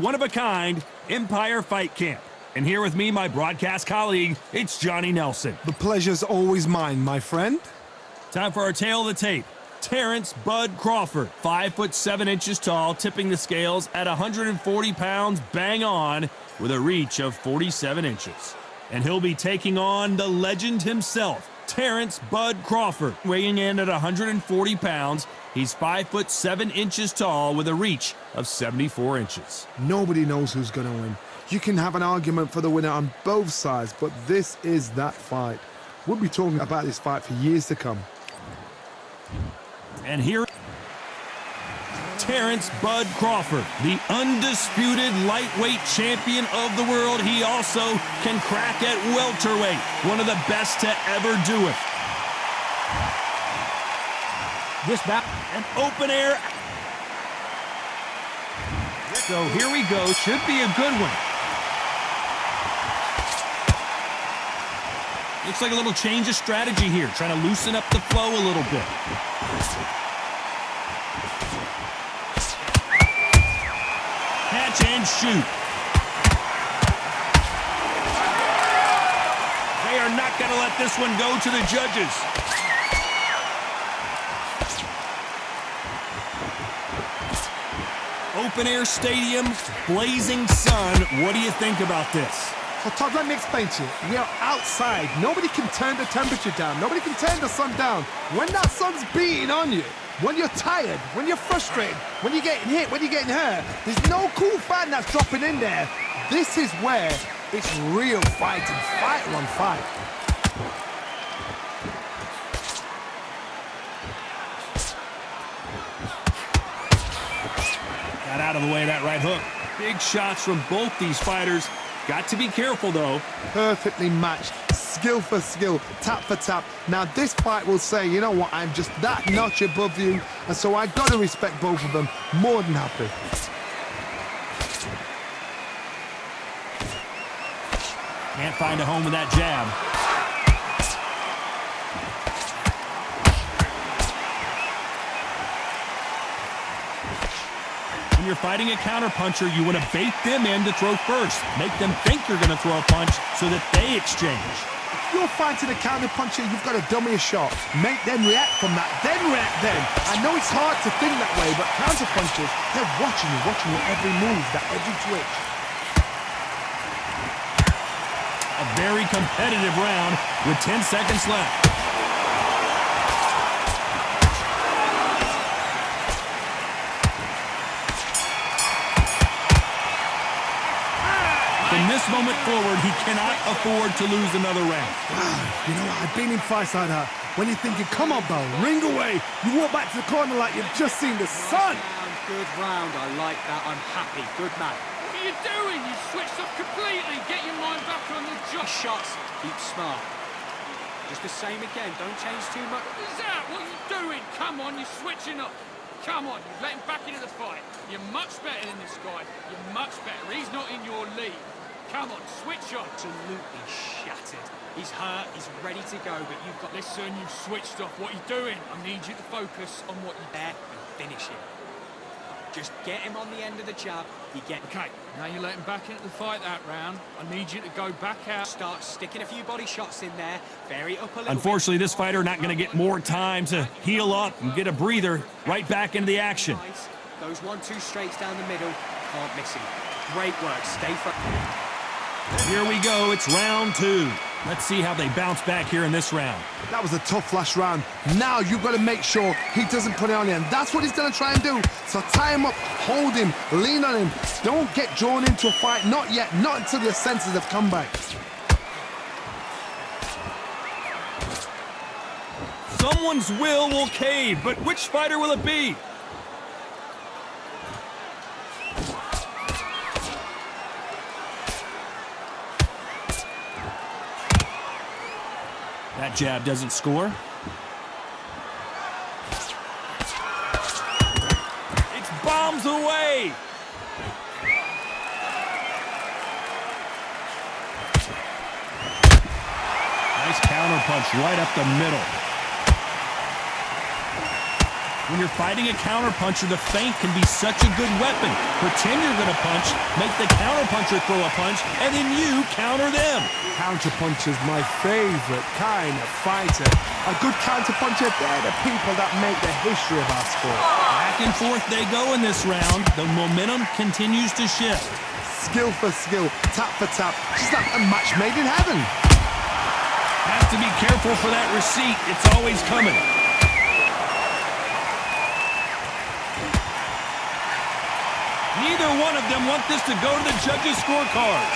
one-of-a-kind Empire Fight Camp. And here with me, my broadcast colleague, it's Johnny Nelson. The pleasure's always mine, my friend. Time for our tail of the tape. Terrence Bud Crawford, 5'7" tall, tipping the scales at 140 pounds bang on with a reach of 47 inches. And he'll be taking on the legend himself, Terrence Bud Crawford, weighing in at 140 pounds. He's 5'7" tall with a reach of 74 inches. Nobody knows who's going to win. You can have an argument for the winner on both sides, but this is that fight. We'll be talking about this fight for years to come. And here, Terrence Bud Crawford, the undisputed lightweight champion of the world. He also can crack at welterweight, one of the best to ever do it. This bout, an open air. So here we go, should be a good one. Looks like a little change of strategy here, trying to loosen up the flow a little bit. Catch and shoot. They are not going to let this one go to the judges. Open air stadium, blazing sun. What do you think about this? So Todd, let me explain to you. We are outside. Nobody can turn the temperature down. Nobody can turn the sun down. When that sun's beating on you, when you're tired, when you're frustrated, when you're getting hit, when you're getting hurt, there's no cool fan that's dropping in there. This is where it's real fighting, fight on fight. Got out of the way of that right hook. Big shots from both these fighters. Got to be careful, though. Perfectly matched, skill for skill, tap for tap. Now, this fight will say, you know what, I'm just that notch above you, and so I got to respect both of them. More than happy. Can't find a home with that jab. When you're fighting a counterpuncher, you want to bait them in to throw first. Make them think you're going to throw a punch so that they exchange. If you're fighting a counterpuncher, you've got to dummy a shot. Make them react from that, then react then. I know it's hard to think that way, but counterpunchers, they're watching your every move, that every twitch. A very competitive round with 10 seconds left. From this moment forward, he cannot afford to lose another round. You know what? I've been in fights like that. When you're thinking, come on, Bo, ring away. You walk back to the corner like you've just seen the sun. Good round. I like that. I'm happy. Good man. What are you doing? You switched off completely. Get your mind back on the job. Shots. Keep smart. Just the same again. Don't change too much. What is that? What are you doing? Come on, you're switching off. Come on, you've let him back into the fight. You're much better than this guy. You're much better. He's not in your league. Come on, switch on. Absolutely shattered. He's hurt, he's ready to go, but you've got... Listen, you've switched off. What are you doing? I need you to focus on what you're there and finish him. Just get him on the end of the jab. You get... Okay, now you let him back into the fight that round. I need you to go back out. Start sticking a few body shots in there. Vary it up a little Unfortunately, bit. this fighter not going to get more time to heal up and get a breather. Right back into the action. Those 1-2 straights down the middle. Can't miss him. Great work. Stay focused. Here we go, it's round 2. Let's see how they bounce back here in this round. That was a tough last round. Now you've got to make sure he doesn't put it on you, and that's what he's going to try and do. So tie him up, hold him, lean on him. Don't get drawn into a fight, not yet, not until your senses have come back. Someone's will cave, but which fighter will it be? That jab doesn't score. It's bombs away. Nice counter punch right up the middle. When you're fighting a counterpuncher, the feint can be such a good weapon. Pretend you're going to punch, make the counterpuncher throw a punch, and then you counter them. Counterpuncher's my favorite kind of fighter. A good counterpuncher, they're the people that make the history of our sport. Back and forth they go in this round. The momentum continues to shift. Skill for skill, tap for tap. She's like a match made in heaven. Have to be careful for that receipt. It's always coming. Neither one of them want this to go to the judges' scorecards.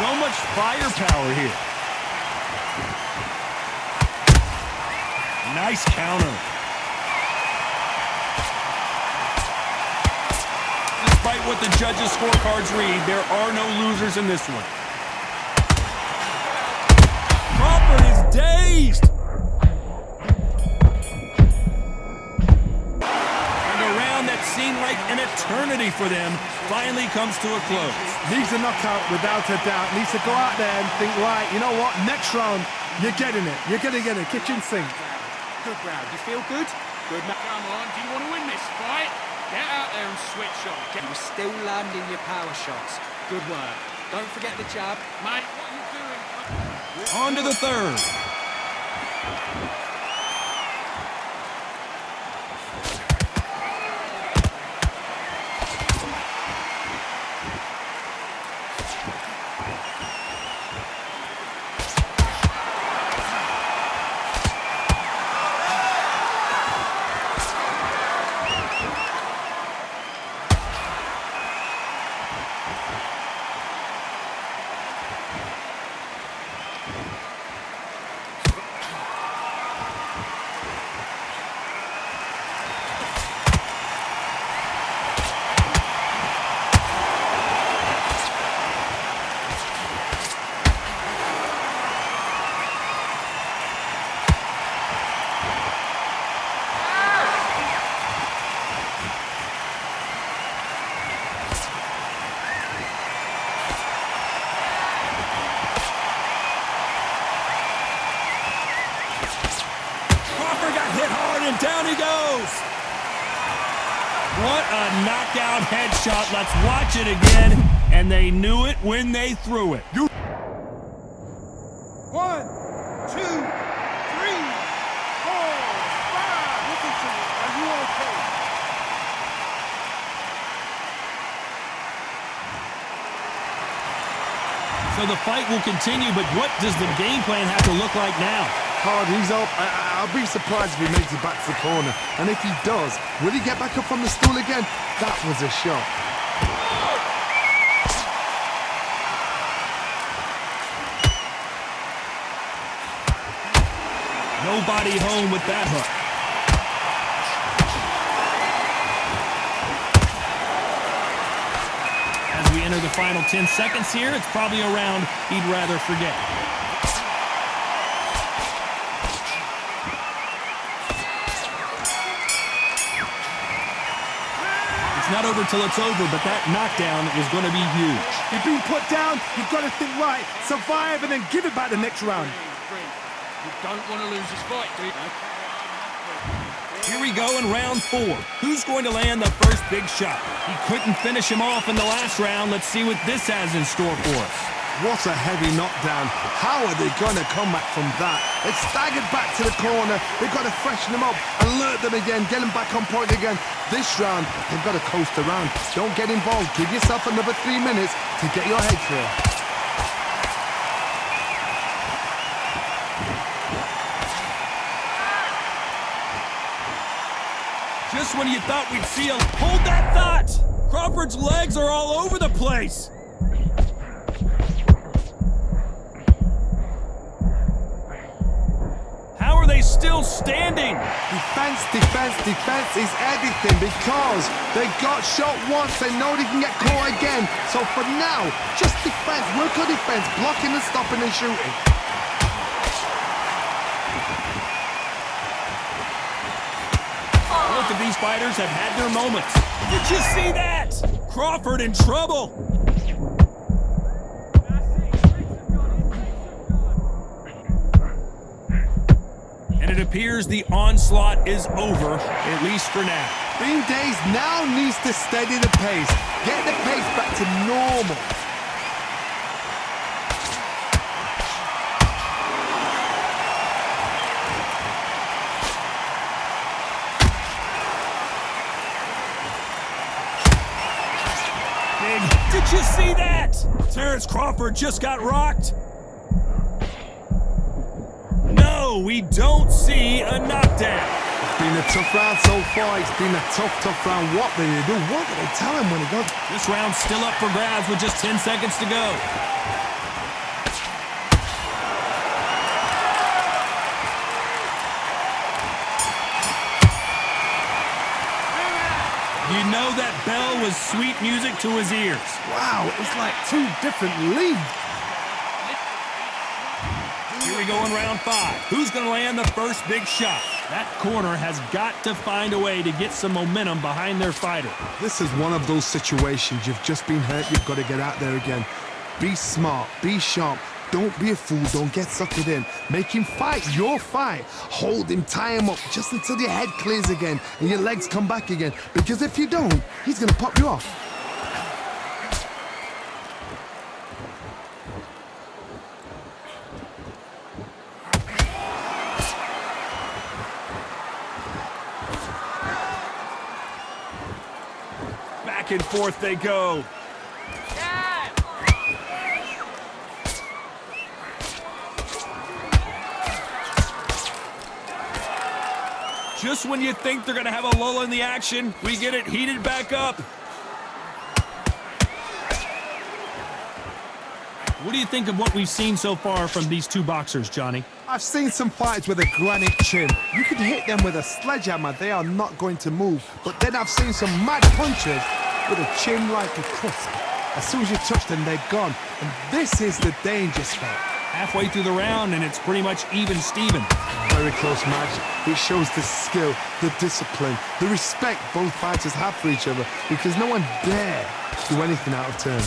So much firepower here. Nice counter. Despite what the judges' scorecards read, there are no losers in this one. Crawford is dazed. And a round that seemed like an eternity for them finally comes to a close. Needs a knockout without a doubt. Needs to go out there and think, right, you know what? Next round, you're getting it. You're going to get it. Kitchen sink. Good round. You feel good? Good. Come on, do you want to win this fight? Get out there and switch on. You were still landing your power shots. Good work. Don't forget the jab. Mate, what are you doing? On to the third. And down he goes. What a knockout headshot. Let's watch it again. And they knew it when they threw it. 1, 2, 3, 4, 5. Listen to me. Are you okay? So the fight will continue, but what does the game plan have to look like now? Hard, he's up. I'll be surprised if he makes it back to the corner. And if he does, will he get back up from the stool again? That was a shot. Nobody home with that hook. As we enter the final 10 seconds here, it's probably a round he'd rather forget. It's not over till it's over, but that knockdown is going to be huge. You've been put down, you've got to think right, survive and then give it back the next round. You don't want to lose this fight, do you? Here we go in round 4. Who's going to land the first big shot? He couldn't finish him off in the last round. Let's see what this has in store for us. What a heavy knockdown. How are they going to come back from that? They've staggered back to the corner. They've got to freshen them up, alert them again, get them back on point again. This round, they've got to coast around. Don't get involved. Give yourself another 3 minutes to get your head clear. Just when you thought we'd see a... Hold that thought! Crawford's legs are all over the place. How are they still standing? Defense, defense, defense is everything because they got shot once. They know they can get caught again. So for now, just defense. Work on defense, blocking and stopping and shooting. Both of these fighters have had their moments. Did you see that? Crawford in trouble. it appears the onslaught is over, at least for now. Bean Days now needs to steady the pace, get the pace back to normal. Did you see that? Terrence Crawford just got rocked. No, we don't see a knockdown. It's been a tough round so far. It's been a tough round. What did they do? What did they tell him when he got... This round's still up for grabs with just 10 seconds to go. You know that bell was sweet music to his ears. Wow, it's like two different leagues. Here we go in round 5. Who's going to land the first big shot? That corner has got to find a way to get some momentum behind their fighter. This is one of those situations. You've just been hurt. You've got to get out there again. Be smart. Be sharp. Don't be a fool. Don't get suckered in. Make him fight your fight. Hold him, tie him up just until your head clears again and your legs come back again. Because if you don't, he's going to pop you off. Back and forth they go. Just when you think they're going to have a lull in the action, we get it heated back up. What do you think of what we've seen so far from these two boxers, Johnny? I've seen some fights with a granite chin. You can hit them with a sledgehammer, they are not going to move. But then I've seen some mad punches with a chin like a crisp. As soon as you touch them, they're gone. And this is the danger spot. Halfway through the round, and it's pretty much even Steven. Very close match. It shows the skill, the discipline, the respect both fighters have for each other, because no one dare do anything out of turn.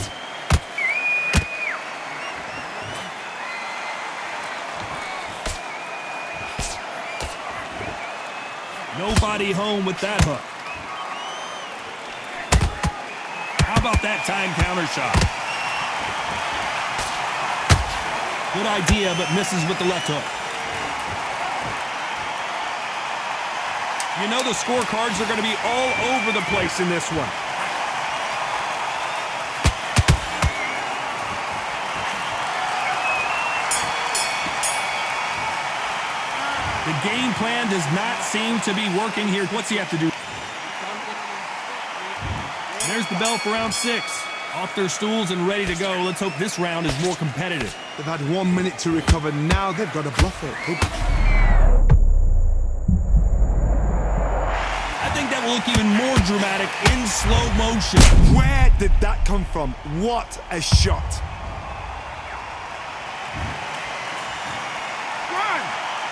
Nobody home with that hook. How about that time counter shot? Good idea, but misses with the left hook. You know the scorecards are going to be all over the place in this one. The game plan does not seem to be working here. What's he have to do? There's the bell for round 6. Off their stools and ready to go. Let's hope this round is more competitive. They've had 1 minute to recover. Now they've got to bluff it. I think that will look even more dramatic in slow motion. Where did that come from? What a shot. 1,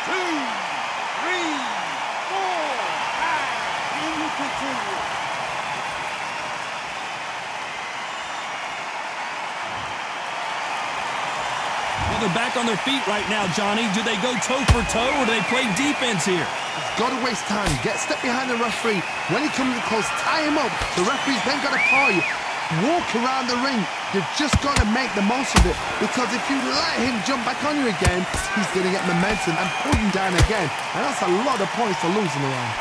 2, 3, 4, and we continue. Well, they're back on their feet right now, Johnny. Do they go toe for toe or do they play defense here? Got to waste time. Get step behind the referee. When he comes close, tie him up. The referee's then got to call you. Walk around the ring. You've just got to make the most of it, because if you let him jump back on you again, he's going to get momentum and pull you down again. And that's a lot of points for losing around.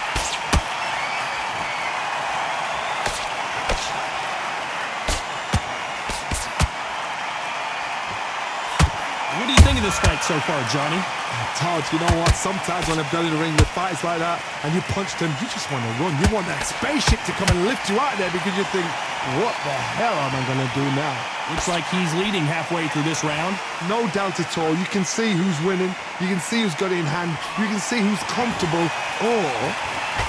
What do you think of this fight so far, Johnny? Todd, you know what? Sometimes when I've done in the ring with fights like that and you punch them, you just want to run. You want that spaceship to come and lift you out there, because you think, what the hell am I going to do now? Looks like he's leading halfway through this round. No doubt at all. You can see who's winning. You can see who's got it in hand. You can see who's comfortable. Or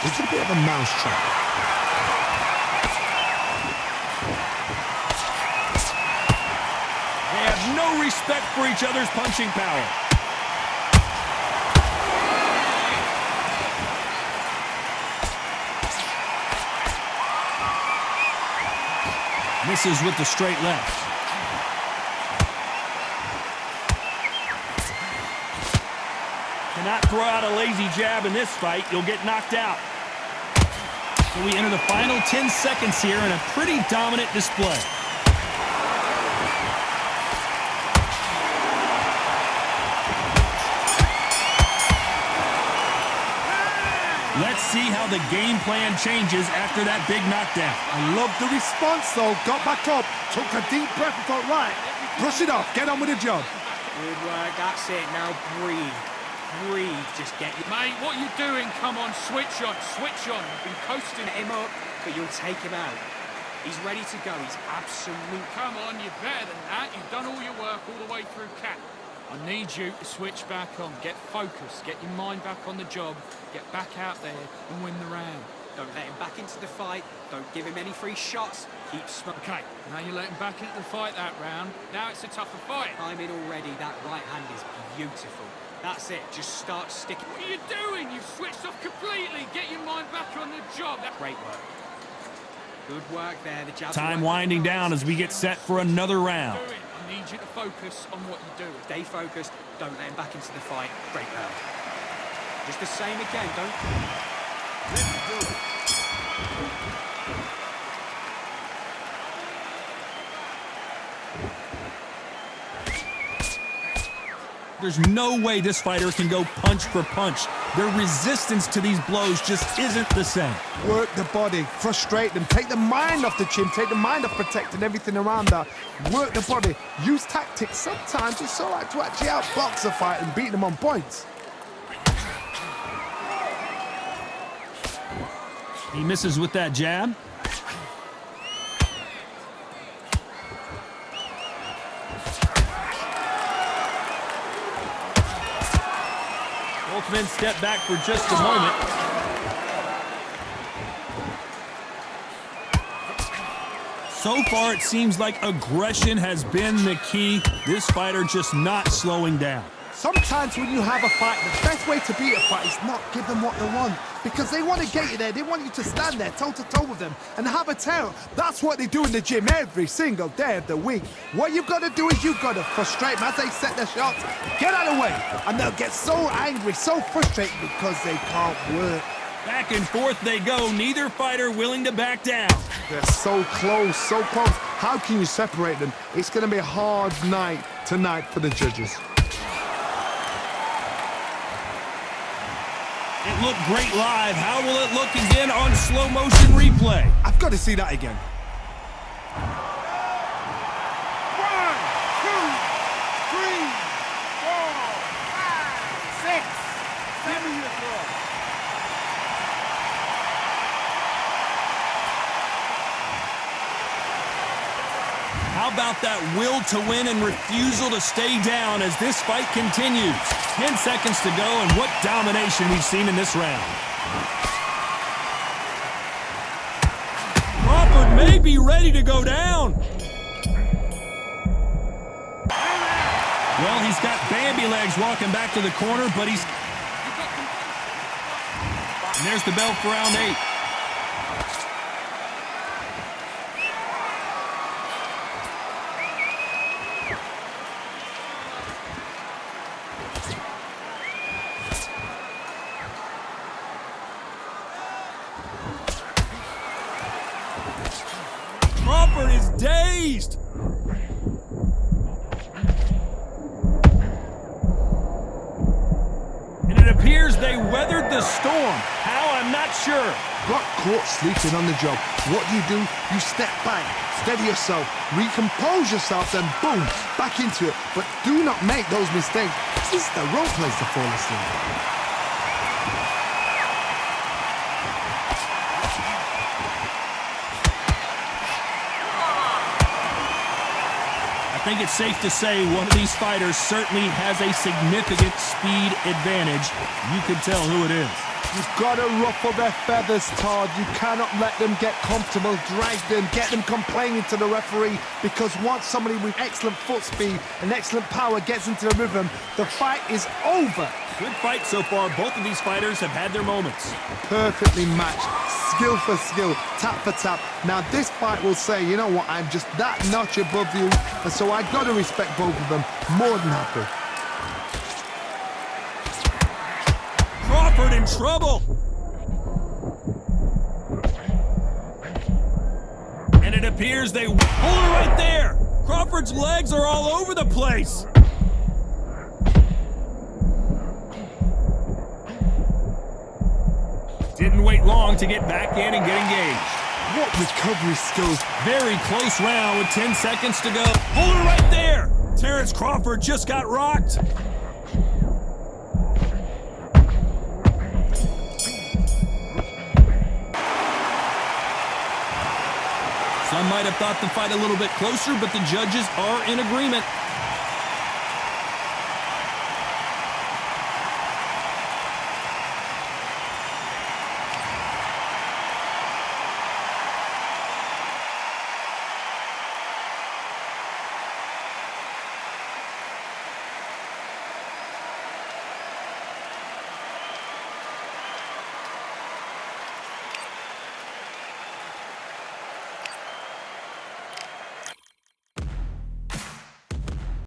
it's a bit of a mousetrap. They have no respect for each other's punching power. Misses with the straight left. Not throw out a lazy jab in this fight, you'll get knocked out. So we enter the final 10 seconds here in a pretty dominant display. Let's see how the game plan changes after that big knockdown. I love the response, though. Got back up, took a deep breath and thought, right, brush it off, get on with the job. Good work, that's it. Now breathe. Breathe, just get your... Mate, what are you doing? Come on, switch on, switch on. You've been coasting him up, but you'll take him out. He's ready to go. He's absolute... Come on, you're better than that. You've done all your work all the way through camp. I need you to switch back on. Get focused. Get your mind back on the job. Get back out there and win the round. Don't let him back into the fight. Don't give him any free shots. Keep smoking. Okay, now you let him back into the fight that round. Now it's a tougher fight. I'm in already. That right hand is beautiful. That's it. Just start sticking. What are you doing? You've switched off completely. Get your mind back on the job. Great work. Good work there. The jab. Time winding down as we get set for another round. I need you to focus on what you're doing. Stay focused. Don't let him back into the fight. Great round. Just the same again. Don't... Let's do it. There's no way this fighter can go punch for punch. Their resistance to these blows just isn't the same. Work the body, frustrate them, take the mind off the chin, take the mind off protecting everything around that. Work the body, use tactics. Sometimes it's all right to actually outbox a fight and beat them on points. He misses with that jab. Both men step back for just a moment. So far, it seems like aggression has been the key. This fighter just not slowing down. Sometimes when you have a fight, the best way to beat a fight is not give them what they want. Because they want to get you there. They want you to stand there toe-to-toe with them and have a tail. That's what they do in the gym every single day of the week. What you've got to do is you've got to frustrate them as they set their shots. Get out of the way. And they'll get so angry, so frustrated because they can't work. Back and forth they go. Neither fighter willing to back down. They're so close, so close. How can you separate them? It's going to be a hard night tonight for the judges. It looked great live. How will it look again on slow motion replay? I've got to see that again. 1, 2, 3, 4, 5, 6, 7 How about that will to win and refusal to stay down as this fight continues? 10 seconds to go, and what domination we've seen in this round. Crawford may be ready to go down. Well, he's got Bambi legs walking back to the corner, but he's... And there's the bell for round 8. Crawford is dazed. And it appears they weathered the storm. How, I'm not sure. Got caught sleeping on the job. What do? You step back, steady yourself, recompose yourself, then boom, back into it. But do not make those mistakes. This is the wrong place to fall asleep. I think it's safe to say one of these fighters certainly has a significant speed advantage. You can tell who it is. You've got to ruffle their feathers, Todd. You cannot let them get comfortable, drag them, get them complaining to the referee, because once somebody with excellent foot speed and excellent power gets into the rhythm, the fight is over. Good fight so far. Both of these fighters have had their moments. Perfectly matched, skill for skill, tap for tap. Now this fight will say, you know what, I'm just that notch above you, and so I've got to respect both of them. More than happy. in trouble. And it appears they hold her right there. Crawford's legs are all over the place. Didn't wait long to get back in and get engaged. What recovery skills. Very close round with 10 seconds to go. Hold her right there. Terrence Crawford just got rocked. Some might have thought the fight a little bit closer, but the judges are in agreement.